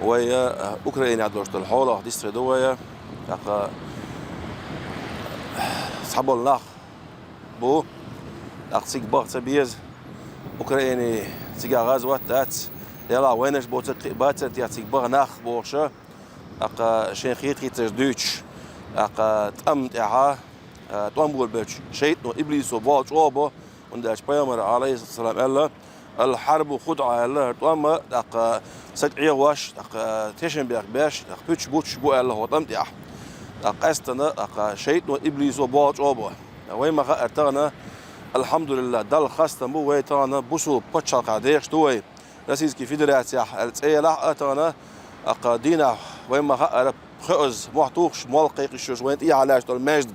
ويا أوكرانيا دوشت الحولة ديستري دويا أق صحاب الله بو أق سيك باغ تبيز أوكراني سيجا غازوات دات يلا وينش بوتك باتت يا سيك باغ ناخ بوشة أق شين خيت دوتش أق تأمت إعها تأمبول بيتش شيطان إبليس وبالش أوبو ونداش بيامر عليه الصلاة والسلام الحرب خدعة الله تأم أق سكعي واش أق تيشن بيك باش أق بيتش بوتش بو الله وطمت إعها أق أستنا أق شيطان إبليس وبالش أوبو وين ما خأرتنا الحمد لله دل خاستن بو ويتانا بوسو باتشال قاديش توي رئيسكي فيدراسيا التسيلة أتانا أق دينا وين ما خأر خؤز محتوخش مالقيقش وين إيه علاش دول مجد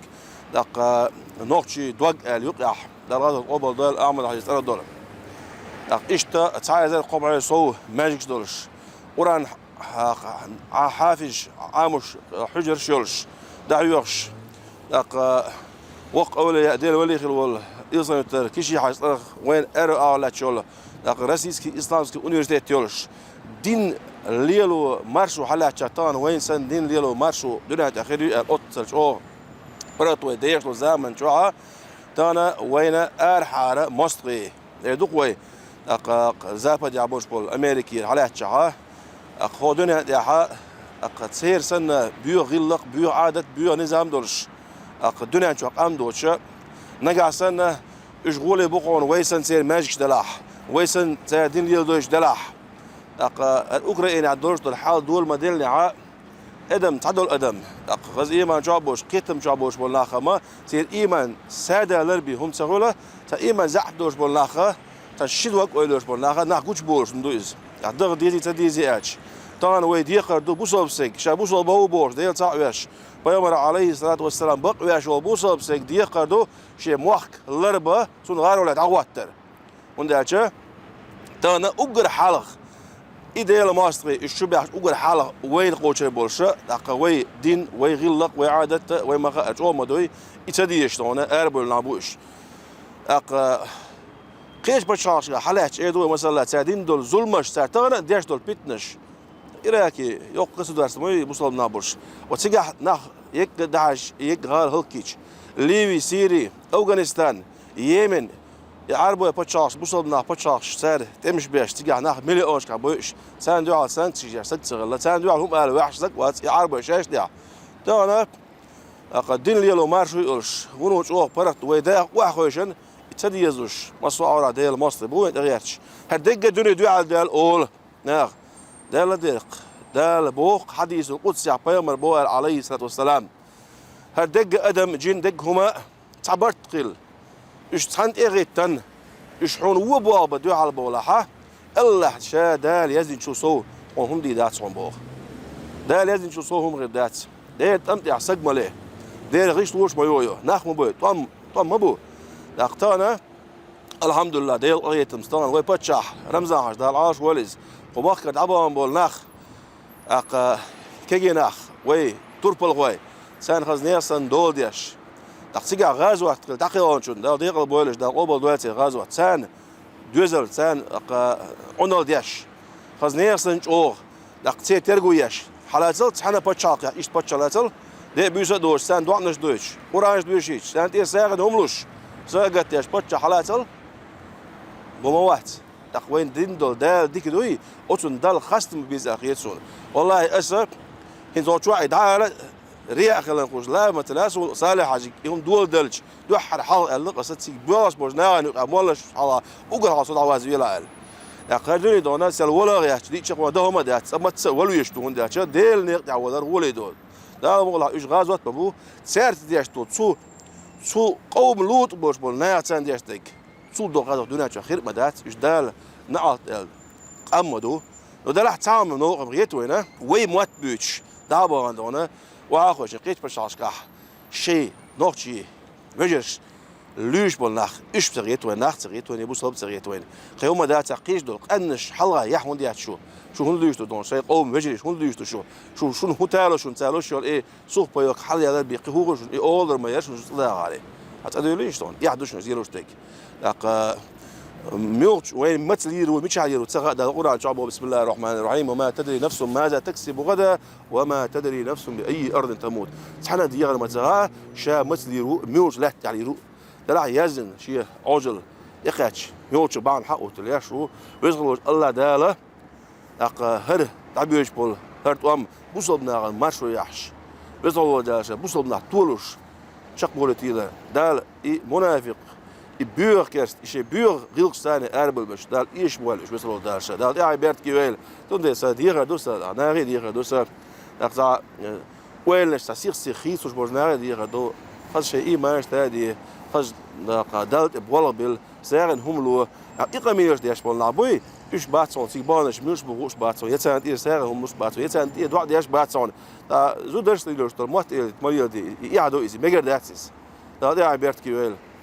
أق نوختشي دوغ اليقع دل غاز القبل دول أعمل حاجة سنة دول أق إشتا تعالى زي القبع يسو ماجيكس دولش وران حافج عامش حجر شولش دعيوش أق وق أولي ديل ولي خلول إيصان يتر كيشي حاجة وين أرو أعلى شول أق رئيسكي إسلامسكي أونيفرسيتي يولش دين ليلو مارشو حلا شاتان وين سن دين ليلو مارشو دنيا تأخيري الأطلش أو براتوي ديش لو زمن شوها تانا وين أرحارة مصري يدوق وين أق زابد يعبوش بول أمريكي حلا شها أق هو دنيا تأخا أق تسير سن بيو غلق بيو عادة بيو نظام دولش أق دنيا شو أقام دوتش نجا سن إشغولي بقون ويسن سير ماجيك دلاح ويسن سير دين ليلو دوش دلاح أق الأوكراني عدولش دول حال دول مدينة عا أدم تعدل أدم أق غز إيمان جابوش كتم جابوش بالناخة ما سير إيمان سادة لربي هم سهولة تا إيمان زحف دوش بالناخة تا شدوك أولوش بالناخة ناخ قوش بولش ندوز أدغ ديزي تديزي أتش طان ويد يقردو بوصل بسيك شا بوصل بهو بورش ديل تعويش بيامر عليه الصلاة والسلام بقويش وبوصل بسيك دي يقردو شي موحك لربا سون غارو لا تعوتر ونداتش طان أقر حلق إيديال ماستري الشبه أقول حالة وين قوتشي بولشة دقة وين دين وين غلق وين عادة وين ما خأج أو مدوي يتديش تونا أربل نابوش دقة قيش بتشارش حالات إيدو مثلا سادين دول ظلمش ساتانا ديش دول بيتنش إراكي يوق قصة درس موي بوصل نابوش وتسجح نخ يك داعش يك غال هلكيش ليبي سيري أفغانستان يمن يعربوا بتشارش بوصل نا بتشارش سعر تمش بيش تيجي ناخ مليونش كابوش سان دوال سان تيجي ستغلا سان دوال هم قالوا وحش زك وات يعربوا شاش ديا تانا قدين ليلو مارشو يقولش ونوش اوه برت ويدا واخوشن يتدي يزوش مسوا عورا ديال مصر بو تغيرش هدق الدنيا دوال ديال اول ناخ دال ديق دال بوق حديث القدس يا بيامر بو عليه الصلاه والسلام هدق ادم جين دق هما تعبرت قيل إيش تحنت إغيتن إيش حون وبوا بدو على بولاحة الله شا دال يزين شو صو وهم دي دات صون بوخ دال يزين شو صو هم غير دات ده تمتع سجم له ده غيش توش بيويو ناخم بيو طم مبو دقتنا الحمد لله ده القرية مستان وي بتشح رمزان عش دال عاش ولز وباخ قد عبان بول ناخ أق كيجي ناخ وي توربل وي سان خزنير سان دول ديش تقصيجا غازوة تقيون شون ده ديق البولش ده قبل دواتي غازوة سان دوزل سان عنال ديش خزنير سنج أوغ دقتي ترجو يش حالاتل تحنا بتشاق يا إيش بتشالاتل ده بيوسا دوش سان دوانش دوش ورانش دوشيش سان تي ساعد هملوش ساعد يش بتش حالاتل بموات تقوين ديندول ده ديك دوي أتون دال خستم بيزاخيتسون والله أسر هنزوج واحد عارة رياء خلنا نقول لا مثلا صالح حاجة يوم دول دلج دو حر حال اللق أستي بواس بوجنا نقولش حلا وقر حصل عواز ولا ال يقدرني دونا سال ولا غير دي شق وده هم ده ما تسولوا يشتون ده شا ديل نقطع ودر ولا دول ده والله إيش غازوات بابو سعر ديش تو سو قوم لوط بوش بولنا تان ديش تك سو دو غازوات دونا خير مدات إيش دال نعط قمدو وده راح تعمل نوع بغيت وينه وي موت بيتش ده بعندنا وآخرش قيت بشاش كح شيء نوتشي مجرش ليش بالنخ إيش بتغيت وين نخ تغيت وين يبوس لب تغيت وين خيوم ده تقيش دول قنش حلقة يحون ديات شو هون ليش دون شيء قوم مجرش هون ليش شو هو تالو شو تالو شو إيه سوق بيوك حل يا ذا بيقهور شو إيه أولر ما يرش شو لا عليه هتقدر ليش دون يحدش نزيروش تك لق ميوتش وين متليرو ميشعيرو تسغى دا القرآن شعبه بسم الله الرحمن الرحيم وما تدري نفس ماذا تكسب غدا وما تدري نفس بأي أرض تموت سحنا ديغر ما تسغى شا متليرو ميوتش لا تعليرو دلع يزن شيء عجل يقاتش ميوتش بعن حقه تلياشو ويزغلوش الله داله أق هر تعبيش بول هرت أم بوصلنا ماشو يحش ويزغلوش دالش بوصلنا طولش شق بولتيلا دال منافق buur kerst, is je buur rilkstane erbelbus, daar is wel eens wissel daar ze, daar ja Bert gewel, toen deze dieren dus daar naar dieren dus daar za wel is dat zich iets zoals naar dieren do, als je iemand daar die als daar kadalt bwalabil zeggen humlo, ik kan meer die spel naar boy, is baatson, zich baan is boos baatson, je zijn die zeggen hum mus baatson, je zijn die doet die baatson, daar zo dus die dus maar die ja do is mega dat is, daar ja Bert gewel.